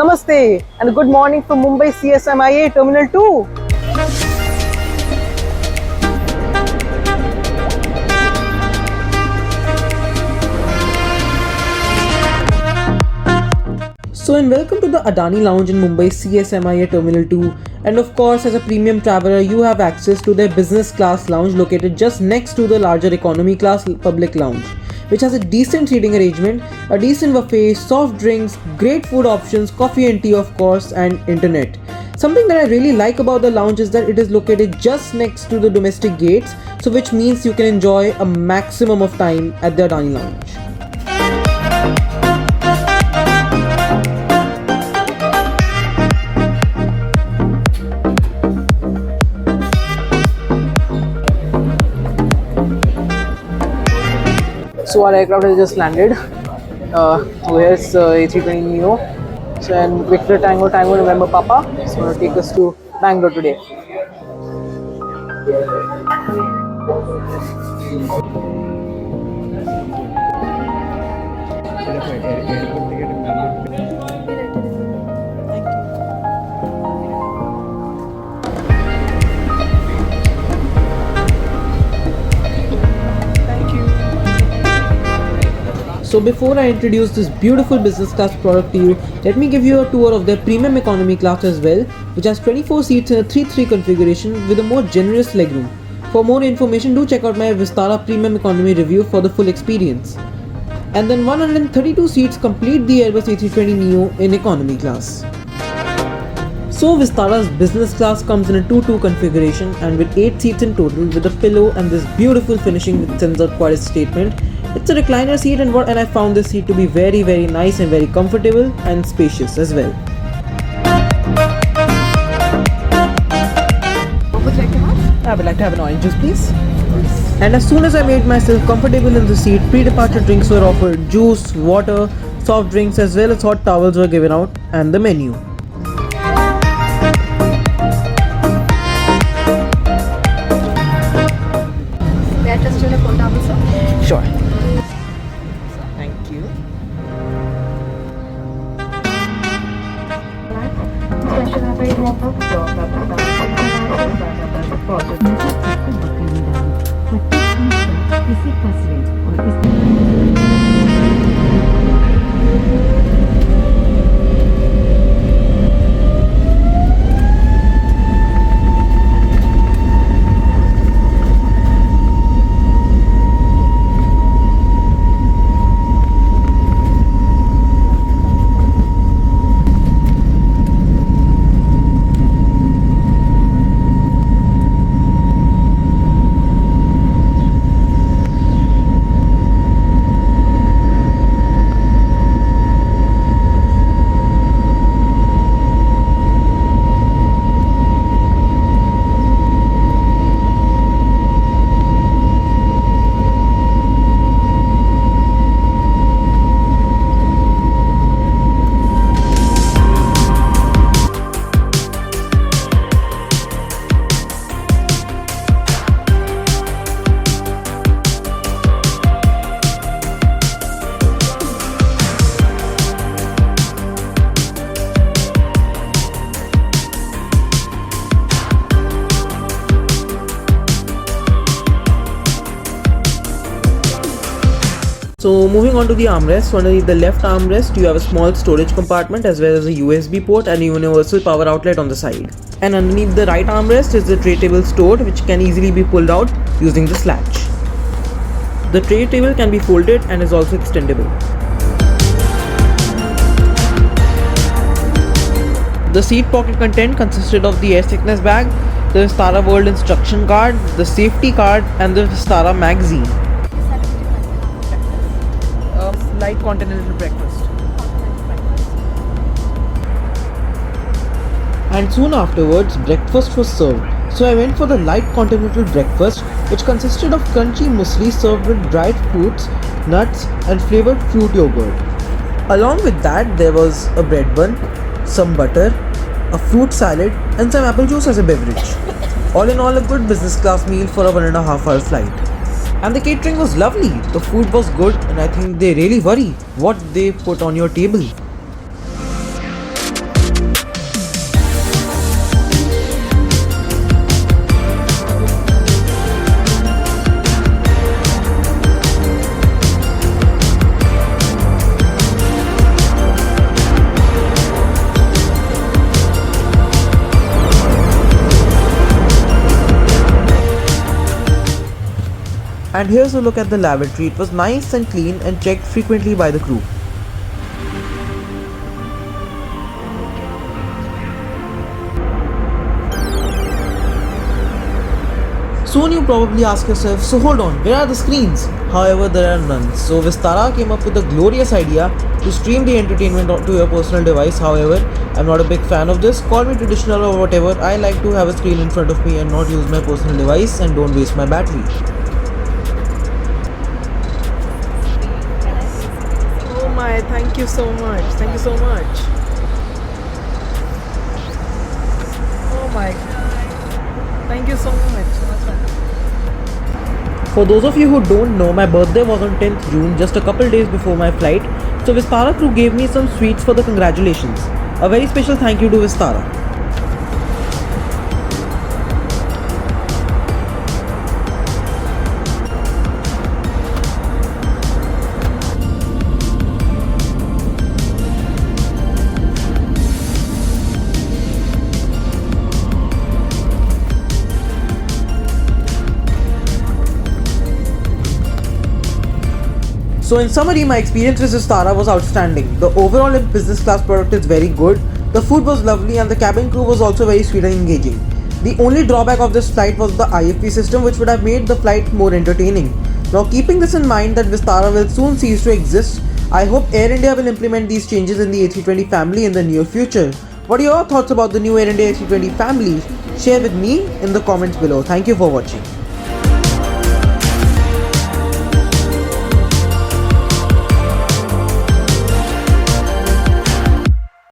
Namaste and good morning from Mumbai CSMIA Terminal 2. And welcome to the Adani Lounge in Mumbai CSMIA Terminal 2, and of course as a premium traveller you have access to their business class lounge located just next to the larger economy class public lounge, which has a decent seating arrangement, a decent buffet, soft drinks, great food options, coffee and tea of course, and internet. Something that I really like about the lounge is that it is located just next to the domestic gates, so which means you can enjoy a maximum of time at the Adani Lounge. So our aircraft has just landed. So here's A320neo. So and Victor Tango November Papa. It's going to take us to Bangalore today. So before I introduce this beautiful business class product to you, let me give you a tour of their premium economy class as well, which has 24 seats in a 3-3 configuration with a more generous legroom. For more information, do check out my Vistara Premium Economy review for the full experience. And then 132 seats complete the Airbus A320neo in economy class. So Vistara's business class comes in a 2-2 configuration and with 8 seats in total with a pillow and this beautiful finishing which sends out quite a statement. It's a recliner seat and I found this seat to be very nice and very comfortable and spacious as well. What would you like to have? I would like to have an orange juice please. And as soon as I made myself comfortable in the seat, pre-departure drinks were offered, juice, water, soft drinks as well as hot towels were given out and the menu. May I just turn a phone towel, sir? Sure. Thank you. So moving on to the armrest, underneath the left armrest you have a small storage compartment as well as a USB port and a universal power outlet on the side. And underneath the right armrest is the tray table stored, which can easily be pulled out using the latch. The tray table can be folded and is also extendable. The seat pocket content consisted of the air sickness bag, the Vistara World instruction card, the safety card and the Vistara magazine. Light continental breakfast. And soon afterwards breakfast was served. So I went for the light continental breakfast, which consisted of crunchy muesli served with dried fruits, nuts and flavoured fruit yogurt. Along with that there was a bread bun, some butter, a fruit salad and some apple juice as a beverage. All in all, a good business class meal for a 1.5 hour flight. And the catering was lovely, the food was good, and I think they really worry what they put on your table. And here's a look at the lavatory. It was nice and clean and checked frequently by the crew. Soon you probably ask yourself, so hold on, where are the screens? However, there are none. So Vistara came up with a glorious idea to stream the entertainment to your personal device. However, I'm not a big fan of this. Call me traditional or whatever. I like to have a screen in front of me and not use my personal device and don't waste my battery. Oh my, thank you so much. Thank you so much. Oh my, thank you so much. For those of you who don't know, my birthday was on 10th June, just a couple days before my flight. So Vistara crew gave me some sweets for the congratulations. A very special thank you to Vistara. So in summary, my experience with Vistara was outstanding. The overall business class product is very good, the food was lovely and the cabin crew was also very sweet and engaging. The only drawback of this flight was the IFP system, which would have made the flight more entertaining. Now keeping this in mind that Vistara will soon cease to exist, I hope Air India will implement these changes in the A320 family in the near future. What are your thoughts about the new Air India A320 family? Share with me in the comments below. Thank you for watching.